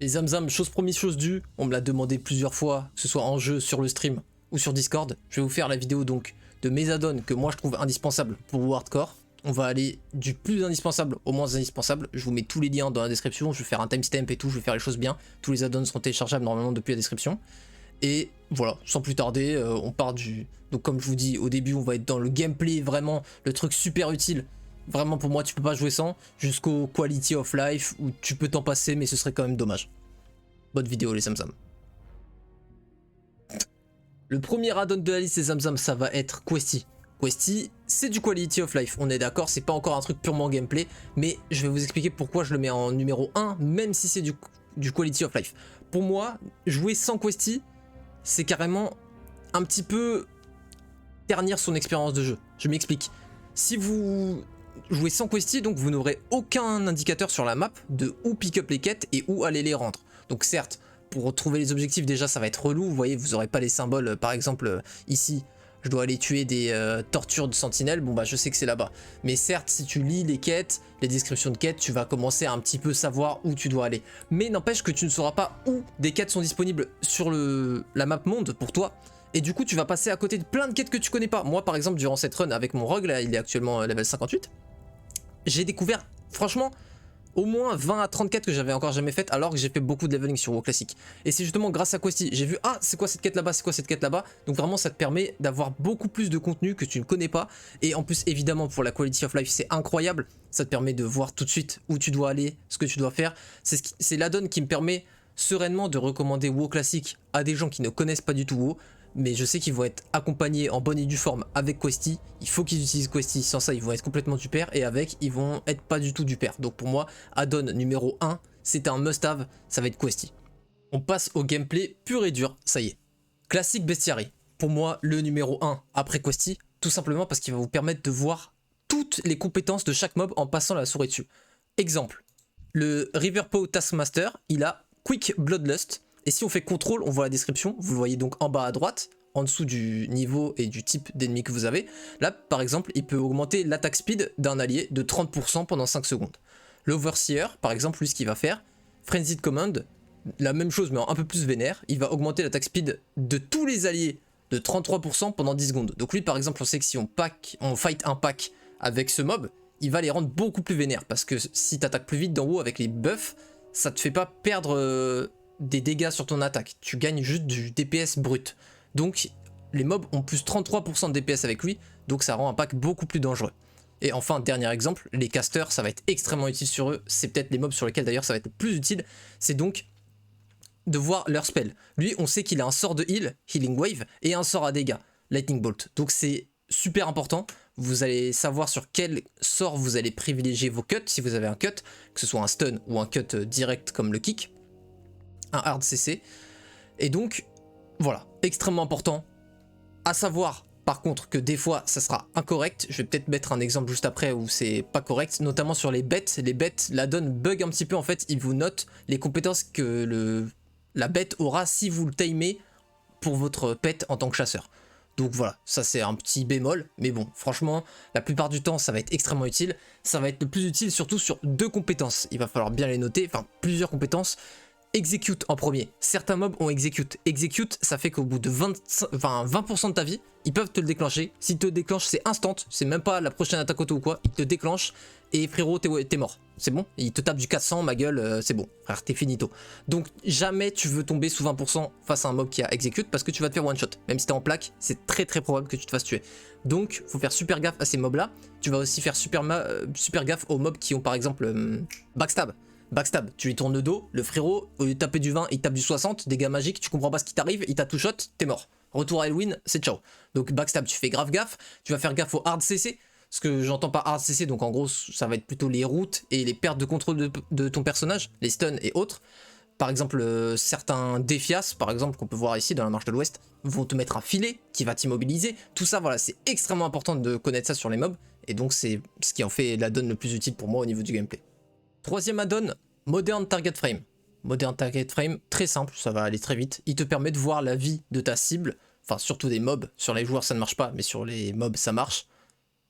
Les Zamzam, chose promise, chose due, on me l'a demandé plusieurs fois, que ce soit en jeu, sur le stream ou sur Discord. Je vais vous faire la vidéo donc de mes add-ons que moi je trouve indispensables pour Hardcore. On va aller du plus indispensable au moins indispensable. Je vous mets tous les liens dans la description, je vais faire un timestamp et tout, je vais faire les choses bien. Tous les add-ons seront téléchargeables normalement depuis la description. Et voilà, sans plus tarder, on part du... Donc comme je vous dis, au début on va être dans le gameplay, vraiment le truc super utile. Vraiment pour moi tu peux pas jouer sans, jusqu'au quality of life où tu peux t'en passer mais ce serait quand même dommage. Bonne vidéo les Zamzam. Le premier add-on de la liste des Zamzam, ça va être Questy. Questy, c'est du quality of life, on est d'accord, c'est pas encore un truc purement gameplay, mais je vais vous expliquer pourquoi je le mets en numéro 1, même si c'est du quality of life. Pour moi, jouer sans Questy, c'est carrément un petit peu ternir son expérience de jeu. Je m'explique. Si vous jouez sans Questy, donc vous n'aurez aucun indicateur sur la map de où pick up les quêtes et où aller les rendre. Donc certes, pour trouver les objectifs déjà ça va être relou, vous voyez, vous n'aurez pas les symboles, par exemple ici, je dois aller tuer des tortures de sentinelles, bon bah je sais que c'est là-bas. Mais certes, si tu lis les quêtes, les descriptions de quêtes, tu vas commencer à un petit peu savoir où tu dois aller. Mais n'empêche que tu ne sauras pas où des quêtes sont disponibles sur la map monde pour toi. Et du coup tu vas passer à côté de plein de quêtes que tu connais pas. Moi par exemple durant cette run avec mon rogue, là il est actuellement level 58, j'ai découvert franchement au moins 20 à 30 quêtes que j'avais encore jamais faites alors que j'ai fait beaucoup de leveling sur WoW classique. Et c'est justement grâce à Questy, j'ai vu ah c'est quoi cette quête là-bas, c'est quoi cette quête là-bas. Donc vraiment ça te permet d'avoir beaucoup plus de contenu que tu ne connais pas. Et en plus évidemment pour la quality of life c'est incroyable. Ça te permet de voir tout de suite où tu dois aller, ce que tu dois faire. C'est l'add-on qui me permet sereinement de recommander WoW classique à des gens qui ne connaissent pas du tout WoW. Mais je sais qu'ils vont être accompagnés en bonne et due forme avec Questy. Il faut qu'ils utilisent Questy, sans ça ils vont être complètement du pair. Et avec, ils vont être pas du tout du pair. Donc pour moi, add-on numéro 1, c'est un must-have, ça va être Questy. On passe au gameplay pur et dur, ça y est. Classique Bestiary, pour moi le numéro 1 après Questy, tout simplement parce qu'il va vous permettre de voir toutes les compétences de chaque mob en passant la souris dessus. Exemple, le Riverpaw Taskmaster, il a Quick Bloodlust. Et si on fait contrôle, on voit la description, vous le voyez donc en bas à droite, en dessous du niveau et du type d'ennemi que vous avez. Là, par exemple, il peut augmenter l'attaque speed d'un allié de 30% pendant 5 secondes. L'Overseer, par exemple, lui, ce qu'il va faire, Frenzied Command, la même chose mais un peu plus vénère, il va augmenter l'attaque speed de tous les alliés de 33% pendant 10 secondes. Donc lui, par exemple, on sait que si on fight un pack avec ce mob, il va les rendre beaucoup plus vénères, parce que si tu attaques plus vite d'en haut avec les buffs, ça te fait pas perdre... des dégâts sur ton attaque, tu gagnes juste du DPS brut. Donc les mobs ont plus 33% de DPS avec lui, donc ça rend un pack beaucoup plus dangereux. Et enfin, dernier exemple, les casters, ça va être extrêmement utile sur eux, c'est peut-être les mobs sur lesquels d'ailleurs ça va être le plus utile, c'est donc de voir leur spell. Lui, on sait qu'il a un sort de heal, Healing Wave, et un sort à dégâts, Lightning Bolt. Donc c'est super important, vous allez savoir sur quel sort vous allez privilégier vos cuts, si vous avez un cut, que ce soit un stun ou un cut direct comme le kick, un hard CC. Et donc voilà, extrêmement important. À savoir par contre que des fois ça sera incorrect. Je vais peut-être mettre un exemple juste après où c'est pas correct, notamment sur les bêtes. Les bêtes, la donne bug un petit peu en fait, il vous note les compétences que la bête aura si vous le timez pour votre pet en tant que chasseur. Donc voilà, ça c'est un petit bémol, mais bon, franchement, la plupart du temps ça va être extrêmement utile. Ça va être le plus utile surtout sur 2 compétences, il va falloir bien les noter, enfin plusieurs compétences. Execute en premier. Certains mobs ont execute. Execute, ça fait qu'au bout de 20% de ta vie, ils peuvent te le déclencher. S'ils te le déclenchent, c'est instant. C'est même pas la prochaine attaque auto ou quoi. Ils te déclenchent et frérot, t'es mort. C'est bon. Ils te tapent du 400, ma gueule, c'est bon. Frère, t'es finito. Donc jamais tu veux tomber sous 20% face à un mob qui a execute parce que tu vas te faire one shot. Même si t'es en plaque, c'est très probable que tu te fasses tuer. Donc faut faire super gaffe à ces mobs là. Tu vas aussi faire super gaffe aux mobs qui ont par exemple backstab. Backstab, tu lui tournes le dos, le frérot, au lieu de taper du 20, il tape du 60, dégâts magiques, tu comprends pas ce qui t'arrive, il t'a tout shot, t'es mort. Retour à Elwyn, c'est ciao. Donc backstab, tu fais grave gaffe, tu vas faire gaffe au hard CC, ce que j'entends par hard CC, donc en gros ça va être plutôt les routes et les pertes de contrôle de ton personnage, les stuns et autres. Par exemple, certains défias, par exemple, qu'on peut voir ici dans la marche de l'Ouest, vont te mettre un filet qui va t'immobiliser. Tout ça, voilà, c'est extrêmement important de connaître ça sur les mobs, et donc c'est ce qui en fait la donne le plus utile pour moi au niveau du gameplay. Troisième add-on, Modern Target Frame. Modern Target Frame, très simple, ça va aller très vite. Il te permet de voir la vie de ta cible, enfin surtout des mobs. Sur les joueurs ça ne marche pas, mais sur les mobs ça marche.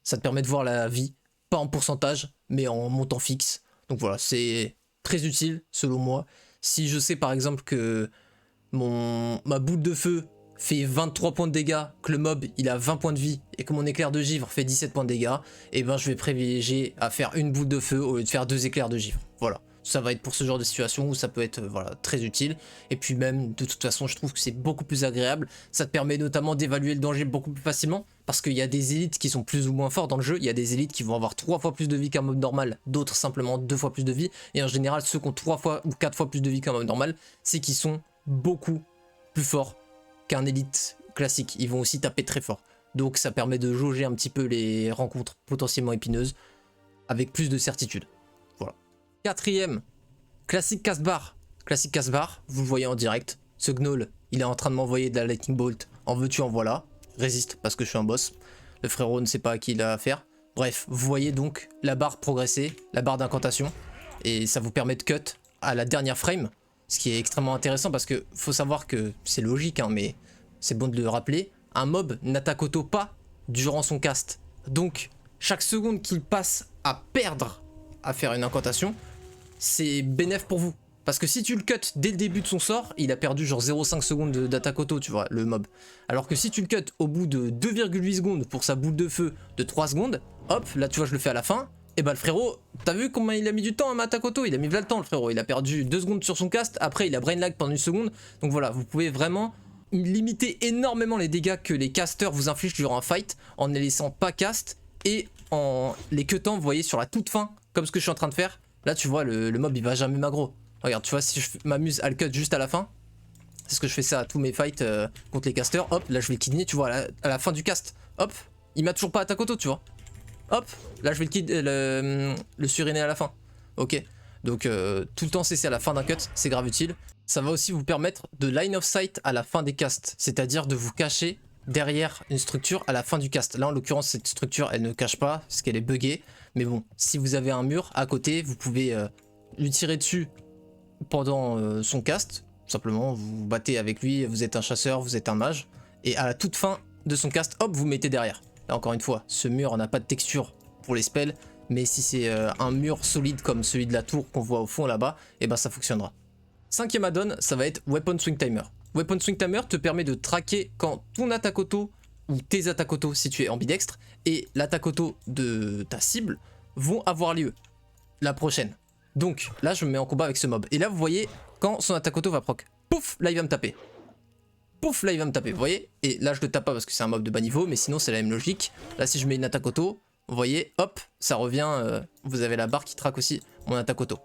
Ça te permet de voir la vie, pas en pourcentage, mais en montant fixe. Donc voilà, c'est très utile selon moi. Si je sais par exemple que ma boule de feu fait 23 points de dégâts, que le mob il a 20 points de vie et que mon éclair de givre fait 17 points de dégâts, et ben je vais privilégier à faire une boule de feu au lieu de faire 2 éclairs de givre. Voilà. Ça va être pour ce genre de situation où ça peut être voilà, très utile. Et puis même, de toute façon, je trouve que c'est beaucoup plus agréable. Ça te permet notamment d'évaluer le danger beaucoup plus facilement. Parce qu'il y a des élites qui sont plus ou moins forts dans le jeu. Il y a des élites qui vont avoir 3 fois plus de vie qu'un mob normal. D'autres simplement 2 fois plus de vie. Et en général, ceux qui ont 3 fois ou 4 fois plus de vie qu'un mob normal, c'est qu'ils sont beaucoup plus forts qu'un élite classique. Ils vont aussi taper très fort. Donc ça permet de jauger un petit peu les rencontres potentiellement épineuses avec plus de certitude. Voilà. Quatrième, classique casse-barre. Classique casse-barre, vous le voyez en direct. Ce gnoll, il est en train de m'envoyer de la lightning bolt. En veux-tu, en voilà. Résiste parce que je suis un boss. Le frérot ne sait pas à qui il a affaire. Bref, vous voyez donc la barre progresser, la barre d'incantation. Et ça vous permet de cut à la dernière frame. Ce qui est extrêmement intéressant parce que faut savoir que c'est logique, hein, mais c'est bon de le rappeler. Un mob n'attaque auto pas durant son cast. Donc, chaque seconde qu'il passe à perdre à faire une incantation, c'est bénéf pour vous. Parce que si tu le cut dès le début de son sort, il a perdu genre 0,5 secondes d'attaque auto, tu vois, le mob. Alors que si tu le cut au bout de 2,8 secondes pour sa boule de feu de 3 secondes, hop, là tu vois je le fais à la fin, et bah le frérot, t'as vu comment il a mis du temps à m'attaque auto? Il a mis le temps le frérot, il a perdu 2 secondes sur son cast, après il a brain lag pendant 1 seconde. Donc voilà, vous pouvez vraiment limiter énormément les dégâts que les casters vous infligent durant un fight en ne les laissant pas cast et en les cutant, vous voyez, sur la toute fin, comme ce que je suis en train de faire. Là tu vois le mob il va jamais m'aggro. Regarde, tu vois, si je m'amuse à le cut juste à la fin, c'est ce que je fais ça à tous mes fights contre les casters. Hop, là je vais le kidney, tu vois, à la fin du cast. Hop, il m'a toujours pas attaque auto, tu vois. Hop, là je vais le suriner à la fin. Ok, donc tout le temps cesser à la fin d'un cut, c'est grave utile. Ça va aussi vous permettre de line of sight à la fin des casts, c'est-à-dire de vous cacher derrière une structure à la fin du cast. Là en l'occurrence cette structure elle ne cache pas parce qu'elle est buggée, mais bon, si vous avez un mur à côté, vous pouvez lui tirer dessus pendant son cast. Simplement vous vous battez avec lui, vous êtes un chasseur, vous êtes un mage, et à la toute fin de son cast, hop, vous mettez derrière. Là encore une fois, ce mur n'a pas de texture pour les spells, mais si c'est un mur solide comme celui de la tour qu'on voit au fond là-bas, et ben ça fonctionnera. Cinquième add-on, ça va être Weapon Swing Timer. Weapon Swing Timer te permet de traquer quand ton attaque auto ou tes attaques auto si tu es ambidextre et l'attaque auto de ta cible vont avoir lieu la prochaine. Donc là je me mets en combat avec ce mob. Et là vous voyez quand son attaque auto va proc. Pouf, là il va me taper. Pouf, là il va me taper, vous voyez. Et là je le tape pas parce que c'est un mob de bas niveau, mais sinon c'est la même logique. Là si je mets une attaque auto, vous voyez, hop, ça revient, vous avez la barre qui traque aussi mon attaque auto.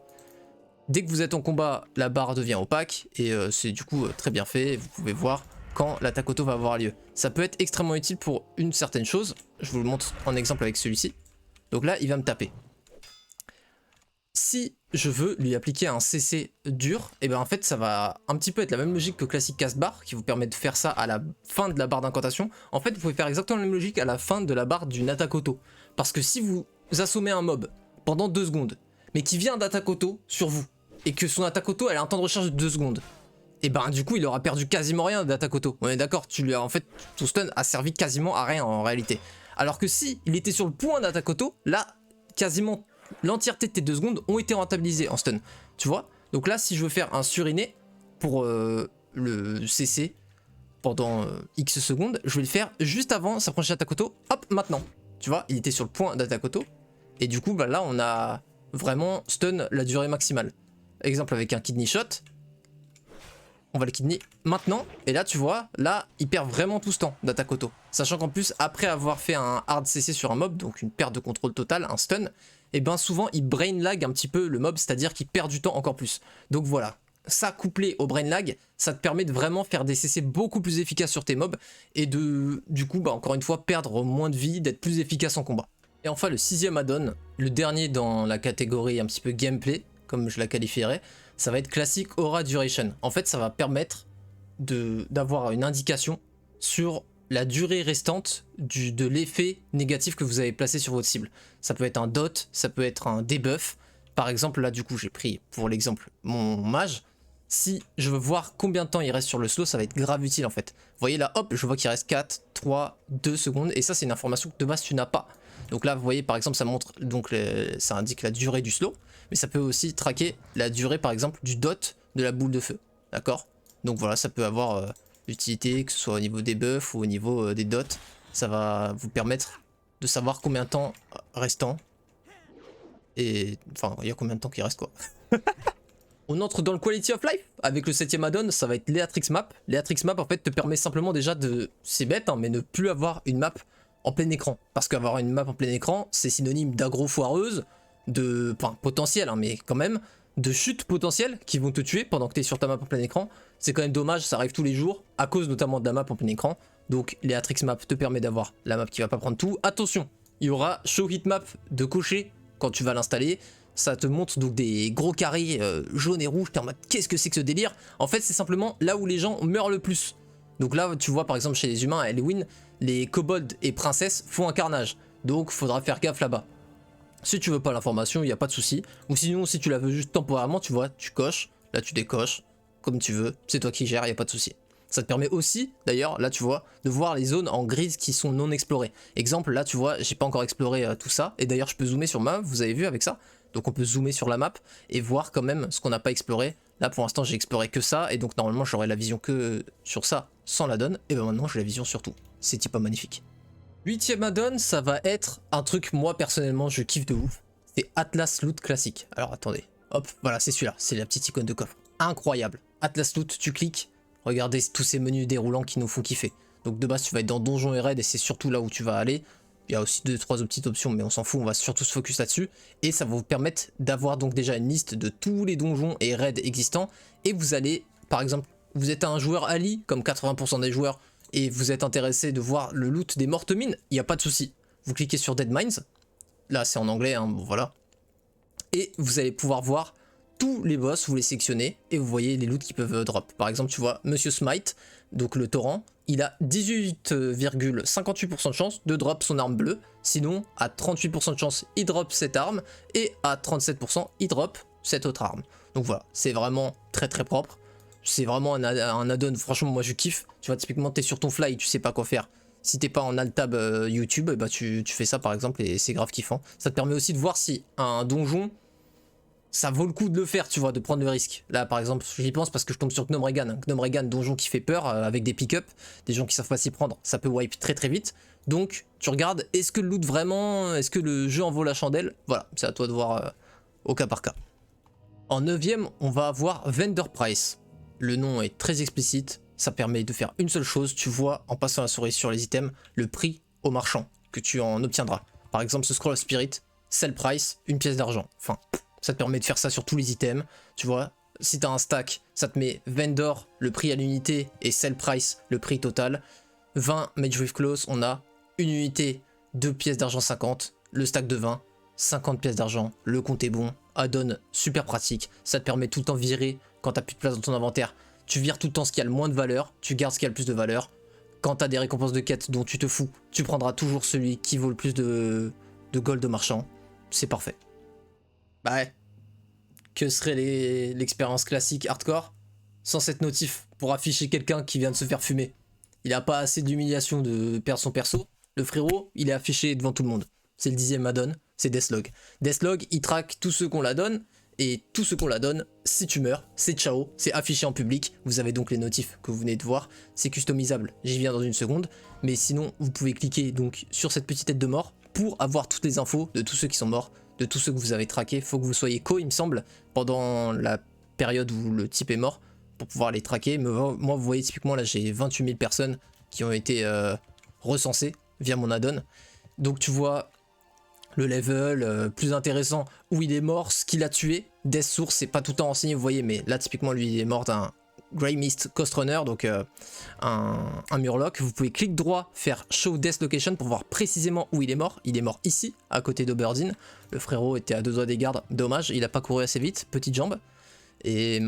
Dès que vous êtes en combat, la barre devient opaque et c'est du coup très bien fait. Vous pouvez voir quand l'attaque auto va avoir lieu. Ça peut être extrêmement utile pour une certaine chose. Je vous le montre en exemple avec celui-ci. Donc là, il va me taper. Si je veux lui appliquer un CC dur, et bien en fait ça va un petit peu être la même logique que classique casse-barre qui vous permet de faire ça à la fin de la barre d'incantation. En fait vous pouvez faire exactement la même logique à la fin de la barre d'une attaque auto. Parce que si vous assommez un mob pendant 2 secondes, mais qui vient d'attaque auto sur vous, et que son attaque auto elle a un temps de recharge de 2 secondes, et ben du coup il aura perdu quasiment rien d'attaque auto. On est d'accord, tu lui as en fait, ton stun a servi quasiment à rien en réalité. Alors que si il était sur le point d'attaque auto, là quasiment l'entièreté de tes 2 secondes ont été rentabilisées en stun. Tu vois? Donc là si je veux faire un suriné pour le CC pendant X secondes, je vais le faire juste avant sa prochaine attaque auto, hop maintenant. Tu vois, il était sur le point d'attaque auto, et du coup bah là on a vraiment stun la durée maximale. Exemple avec un kidney shot, on va le kidney maintenant, et là tu vois, là il perd vraiment tout ce temps d'attaque auto. Sachant qu'en plus après avoir fait un hard CC sur un mob, donc une perte de contrôle totale, un stun, et bien souvent il brain lag un petit peu le mob, c'est-à-dire qu'il perd du temps encore plus. Donc voilà, ça couplé au brain lag, ça te permet de vraiment faire des CC beaucoup plus efficaces sur tes mobs, et de du coup bah encore une fois perdre moins de vie, d'être plus efficace en combat. Et enfin le 6ème add-on, le dernier dans la catégorie un petit peu gameplay, comme je la qualifierais, ça va être classique Aura Duration. En fait ça va permettre d'avoir une indication sur la durée restante de l'effet négatif que vous avez placé sur votre cible. Ça peut être un dot, ça peut être un debuff. Par exemple là du coup j'ai pris pour l'exemple mon mage. Si je veux voir combien de temps il reste sur le slow, ça va être grave utile en fait. Vous voyez là, hop, je vois qu'il reste 4, 3, 2 secondes. Et ça c'est une information que de base tu n'as pas. Donc là vous voyez par exemple ça montre, donc ça indique la durée du slow. Mais ça peut aussi traquer la durée par exemple du dot de la boule de feu, d'accord? Donc voilà, ça peut avoir utilité, que ce soit au niveau des buffs ou au niveau des dots. Ça va vous permettre de savoir combien de temps restant. Et enfin, il y a combien de temps qui reste quoi. On entre dans le Quality of Life avec le 7ème add-on, ça va être Leatrix Map. Leatrix Map en fait te permet simplement déjà de, c'est bête hein, mais ne plus avoir une map en plein écran. Parce qu'avoir une map en plein écran, c'est synonyme d'aggro foireuse, de, enfin potentiel hein, mais quand même, de chutes potentielles qui vont te tuer pendant que tu es sur ta map en plein écran. C'est quand même dommage, ça arrive tous les jours, à cause notamment de la map en plein écran. Donc Leatrix Map te permet d'avoir la map qui va pas prendre tout. Attention, il y aura Show Heatmap de cocher quand tu vas l'installer. Ça te montre donc des gros carrés jaunes et rouges, t'es en mode qu'est-ce que c'est que ce délire? En fait c'est simplement là où les gens meurent le plus. Donc là tu vois par exemple chez les humains à Halloween, les kobolds et princesses font un carnage. Donc faudra faire gaffe là-bas. Si tu veux pas l'information, il n'y a pas de souci. Ou sinon si tu la veux juste temporairement, tu vois, tu coches, là tu décoches, comme tu veux, c'est toi qui gères, il n'y a pas de souci. Ça te permet aussi, d'ailleurs, là tu vois, de voir les zones en grise qui sont non explorées. Exemple, là tu vois, j'ai pas encore exploré tout ça, et d'ailleurs je peux zoomer sur ma map, vous avez vu avec ça? Donc on peut zoomer sur la map et voir quand même ce qu'on n'a pas exploré. Là pour l'instant j'ai exploré que ça, et donc normalement j'aurais la vision que sur ça sans l'add-on, et ben maintenant j'ai la vision sur tout. C'est type pas magnifique. 8ème add-on, ça va être un truc, moi personnellement je kiffe de ouf. C'est Atlas Loot classique. Alors attendez, hop, voilà c'est celui-là, c'est la petite icône de coffre. Incroyable. Atlas Loot, tu cliques. Regardez tous ces menus déroulants qui nous font kiffer. Donc de base tu vas être dans Donjons et Raids et c'est surtout là où tu vas aller. Il y a aussi 2-3 autres petites options mais on s'en fout, on va surtout se focus là-dessus. Et ça va vous permettre d'avoir donc déjà une liste de tous les donjons et raids existants. Et vous allez, par exemple, vous êtes un joueur Ali, comme 80% des joueurs, et vous êtes intéressé de voir le loot des mortes mines, il n'y a pas de souci. Vous cliquez sur Dead Mines, là c'est en anglais, hein, bon voilà. Et vous allez pouvoir voir tous les boss, vous les sélectionnez et vous voyez les loots qui peuvent drop. Par exemple, tu vois Monsieur Smite, donc le torrent, il a 18,58% de chance de drop son arme bleue. Sinon, à 38% de chance, il drop cette arme et à 37%, il drop cette autre arme. Donc voilà, c'est vraiment très très propre. C'est vraiment un add-on, franchement, moi je kiffe. Tu vois, typiquement, t'es sur ton fly, tu sais pas quoi faire. Si t'es pas en alt-tab YouTube, bah tu fais ça par exemple et c'est grave kiffant. Ça te permet aussi de voir si un donjon, ça vaut le coup de le faire, tu vois, de prendre le risque. Là, par exemple, j'y pense parce que je tombe sur Gnome Regan. Gnome Regan, donjon qui fait peur, avec des pick-up, des gens qui savent pas s'y prendre, ça peut wipe très très vite. Donc, tu regardes, est-ce que le loot vraiment, est-ce que le jeu en vaut la chandelle? Voilà, c'est à toi de voir au cas par cas. En 9ème, on va avoir Vendor Price. Le nom est très explicite, ça permet de faire une seule chose, tu vois, en passant la souris sur les items, le prix au marchand que tu en obtiendras. Par exemple, ce Scroll of Spirit, sell price, 1 pièce d'argent. Enfin, ça te permet de faire ça sur tous les items, tu vois. Si tu as un stack, ça te met vendor, le prix à l'unité, et sell price, le prix total. 20 Mage with Close, on a une unité, 2 pièces d'argent 50, le stack de 20, 50 pièces d'argent, le compte est bon, add-on super pratique, ça te permet tout le temps de virer quand t'as plus de place dans ton inventaire. Tu vires tout le temps ce qui a le moins de valeur, tu gardes ce qui a le plus de valeur. Quand t'as des récompenses de quête dont tu te fous, tu prendras toujours celui qui vaut le plus de gold au marchand. C'est parfait. Bah ouais. Que serait l'expérience classique hardcore sans cette notif pour afficher quelqu'un qui vient de se faire fumer? Il a pas assez d'humiliation de perdre son perso. Le frérot, il est affiché devant tout le monde. C'est le 10ème add-on, c'est Deathlog. Deathlog, il traque tous ceux qu'on la donne. Et tout ce qu'on la donne, si tu meurs, c'est ciao, c'est affiché en public. Vous avez donc les notifs que vous venez de voir. C'est customisable, j'y viens dans une seconde. Mais sinon, vous pouvez cliquer donc sur cette petite tête de mort pour avoir toutes les infos de tous ceux qui sont morts, de tous ceux que vous avez traqués. Faut que vous soyez il me semble, pendant la période où le type est mort, pour pouvoir les traquer. Mais moi, vous voyez, typiquement, là, j'ai 28 000 personnes qui ont été recensées via mon add-on. Donc tu vois le level, plus intéressant, où il est mort, ce qu'il a tué. Death Source, c'est pas tout le temps renseigné, vous voyez, mais là, typiquement, lui, il est mort d'un Grey Mist Coast Runner, donc un Murloc. Vous pouvez clic droit, faire Show Death Location pour voir précisément où il est mort. Il est mort ici, à côté d'Oberdeen. Le frérot était à 2 doigts des gardes, dommage, il a pas couru assez vite, petite jambe. Et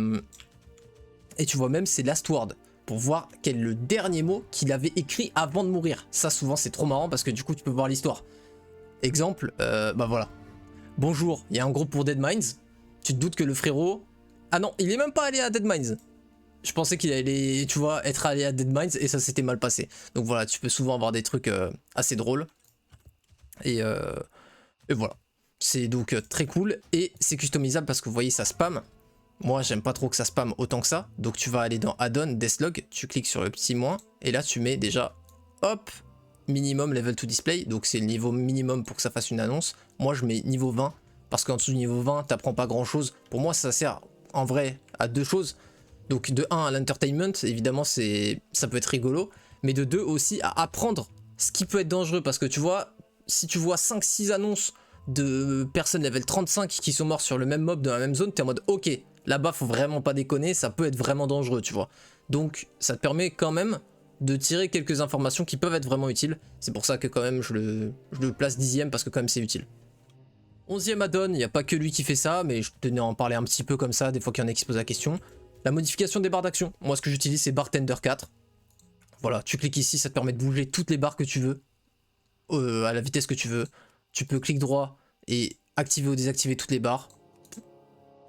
tu vois même, c'est Last Word, pour voir quel est le dernier mot qu'il avait écrit avant de mourir. Ça, souvent, c'est trop marrant, parce que du coup, tu peux voir l'histoire. Exemple, bah voilà. Bonjour, il y a un groupe pour Dead Mines. Tu te doutes que le frérot... Ah non, il est même pas allé à Dead Mines. Je pensais qu'il allait, tu vois, être allé à Dead Mines et ça s'était mal passé. Donc voilà, tu peux souvent avoir des trucs assez drôles. Et voilà. C'est donc très cool et c'est customisable parce que vous voyez, ça spam. Moi, j'aime pas trop que ça spam autant que ça. Donc tu vas aller dans Add-on, Deathlog, tu cliques sur le petit moins, et là tu mets déjà, hop, minimum level to display. Donc c'est le niveau minimum pour que ça fasse une annonce. Moi, je mets niveau 20, parce qu'en dessous du niveau 20, t'apprends pas grand chose. Pour moi, ça sert en vrai à deux choses. Donc de 1 à l'entertainment, évidemment, ça peut être rigolo. Mais de 2 aussi à apprendre ce qui peut être dangereux. Parce que tu vois, si tu vois 5-6 annonces de personnes level 35 qui sont morts sur le même mob dans la même zone, t'es en mode ok, là-bas faut vraiment pas déconner, ça peut être vraiment dangereux, tu vois. Donc ça te permet quand même de tirer quelques informations qui peuvent être vraiment utiles. C'est pour ça que quand même je le place 10ème parce que quand même c'est utile. 11ème add-on, il n'y a pas que lui qui fait ça, mais je tenais à en parler un petit peu comme ça, des fois qu'il y en a qui se posent la question. La modification des barres d'action. Moi ce que j'utilise c'est Bartender 4. Voilà, tu cliques ici, ça te permet de bouger toutes les barres que tu veux, à la vitesse que tu veux. Tu peux clic droit et activer ou désactiver toutes les barres.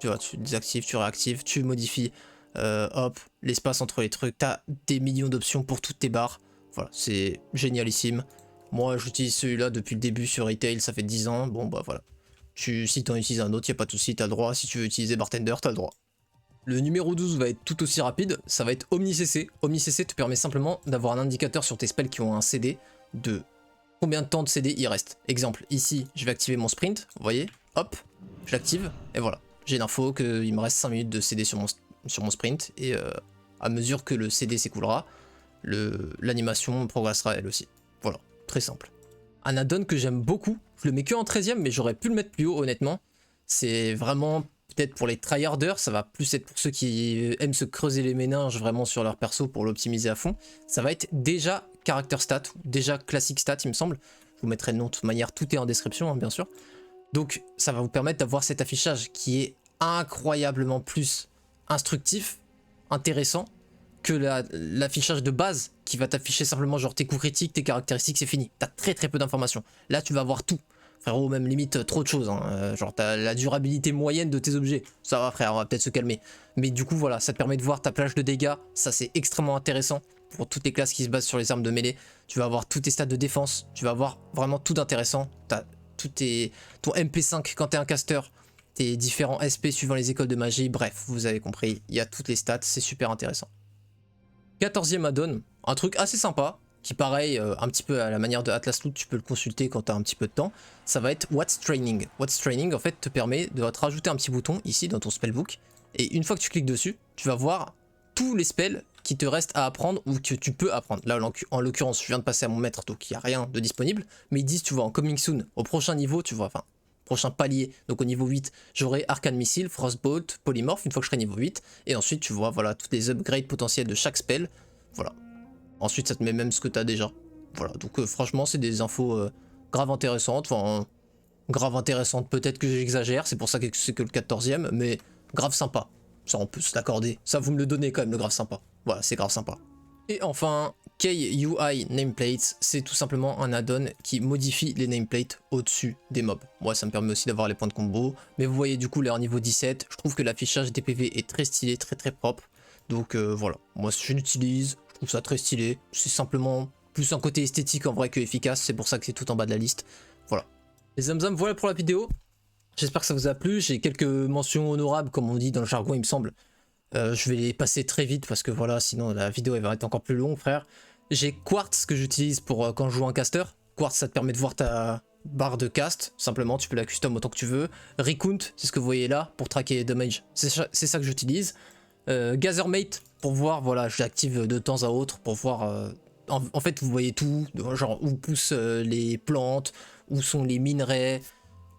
Tu vois, tu désactives, tu réactives, tu modifies, hop, l'espace entre les trucs. T'as des millions d'options pour toutes tes barres. Voilà, c'est génialissime. Moi, j'utilise celui-là depuis le début sur Retail, ça fait 10 ans. Bon, bah voilà. Si t'en utilises un autre, y a pas de souci, t'as le droit. Si tu veux utiliser Bartender, t'as le droit. Le numéro 12 va être tout aussi rapide, ça va être OmniCC. OmniCC te permet simplement d'avoir un indicateur sur tes spells qui ont un CD de combien de temps de CD il reste. Exemple, ici, je vais activer mon sprint, vous voyez, hop, je l'active, et voilà. J'ai l'info qu'il me reste 5 minutes de CD sur mon sprint, et à mesure que le CD s'écoulera, l'animation progressera elle aussi. Voilà, très simple. Un add-on que j'aime beaucoup, je le mets que en 13ème, mais j'aurais pu le mettre plus haut honnêtement. C'est vraiment peut-être pour les tryharders, ça va plus être pour ceux qui aiment se creuser les méninges vraiment sur leur perso pour l'optimiser à fond. Ça va être déjà character stat, déjà classic stat il me semble. Je vous mettrai le nom de toute manière, tout est en description hein, bien sûr. Donc ça va vous permettre d'avoir cet affichage qui est incroyablement plus instructif, intéressant que l'affichage de base qui va t'afficher simplement genre tes coups critiques, tes caractéristiques, c'est fini. T'as très peu d'informations. Là tu vas avoir tout. Frérot, même limite trop de choses, hein. Genre t'as la durabilité moyenne de tes objets, ça va frère, on va peut-être se calmer. Mais du coup voilà, ça te permet de voir ta plage de dégâts, ça c'est extrêmement intéressant pour toutes les classes qui se basent sur les armes de mêlée. Tu vas avoir tous tes stats de défense, tu vas avoir vraiment tout d'intéressant. T'as ton MP5 quand t'es un caster, tes différents SP suivant les écoles de magie, bref, vous avez compris, il y a toutes les stats, c'est super intéressant. 14ème add-on, un truc assez sympa, qui pareil, un petit peu à la manière de Atlas Loot, tu peux le consulter quand tu as un petit peu de temps, ça va être What's Training. What's Training en fait te permet de te rajouter un petit bouton ici dans ton spellbook, et une fois que tu cliques dessus, tu vas voir tous les spells qui te restent à apprendre ou que tu peux apprendre. Là en l'occurrence je viens de passer à mon maître donc il n'y a rien de disponible, mais ils disent tu vois en coming soon, au prochain niveau tu vois, enfin prochain palier, donc au niveau 8 j'aurai Arcane Missile, Frostbolt, Polymorph une fois que je serai niveau 8, et ensuite tu vois voilà toutes les upgrades potentiels de chaque spell, voilà. Ensuite ça te met même ce que tu as déjà. Voilà, donc franchement c'est des infos grave intéressantes, enfin grave intéressantes peut-être que j'exagère, c'est pour ça que c'est que le 14ème, mais grave sympa. Ça on peut se l'accorder, ça vous me le donnez quand même le grave sympa. Voilà, c'est grave sympa. Et enfin, KUI Nameplates, c'est tout simplement un add-on qui modifie les nameplates au-dessus des mobs. Moi ça me permet aussi d'avoir les points de combo, mais vous voyez du coup leur niveau 17, je trouve que l'affichage des PV est très stylé, très propre. Donc voilà, moi je l'utilise, je trouve ça très stylé, c'est simplement plus un côté esthétique en vrai que efficace, c'est pour ça que c'est tout en bas de la liste. Voilà. Les zamzam, voilà pour la vidéo. J'espère que ça vous a plu, j'ai quelques mentions honorables comme on dit dans le jargon il me semble. Je vais les passer très vite parce que voilà, sinon la vidéo elle va être encore plus longue frère. J'ai Quartz que j'utilise pour quand je joue un caster. Quartz ça te permet de voir ta barre de cast, simplement tu peux la custom autant que tu veux. Recount, c'est ce que vous voyez là, pour traquer les damage, c'est ça que j'utilise. Gathermate, pour voir, voilà, je l'active de temps à autre pour voir, en fait vous voyez tout, genre où poussent les plantes, où sont les minerais,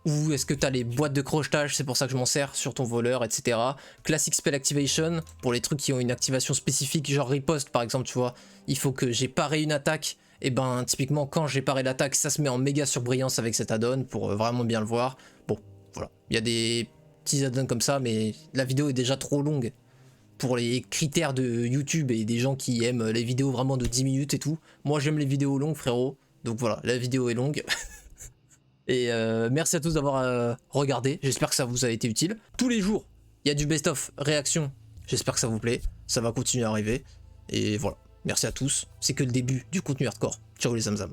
où est-ce que tu as les boîtes de crochetage, c'est pour ça que je m'en sers sur ton voleur, etc. Classic Spell Activation, pour les trucs qui ont une activation spécifique, genre riposte par exemple, tu vois, il faut que j'ai paré une attaque, et ben typiquement quand j'ai paré l'attaque, ça se met en méga surbrillance avec cet add-on pour vraiment bien le voir. Bon, voilà, il y a des petits add-ons comme ça, mais la vidéo est déjà trop longue pour les critères de YouTube et des gens qui aiment les vidéos vraiment de 10 minutes et tout. Moi j'aime les vidéos longues frérot, donc voilà, la vidéo est longue. Et merci à tous d'avoir regardé, j'espère que ça vous a été utile. Tous les jours, il y a du best-of réaction, j'espère que ça vous plaît, ça va continuer à arriver. Et voilà, merci à tous, c'est que le début du contenu hardcore. Ciao les zamzam.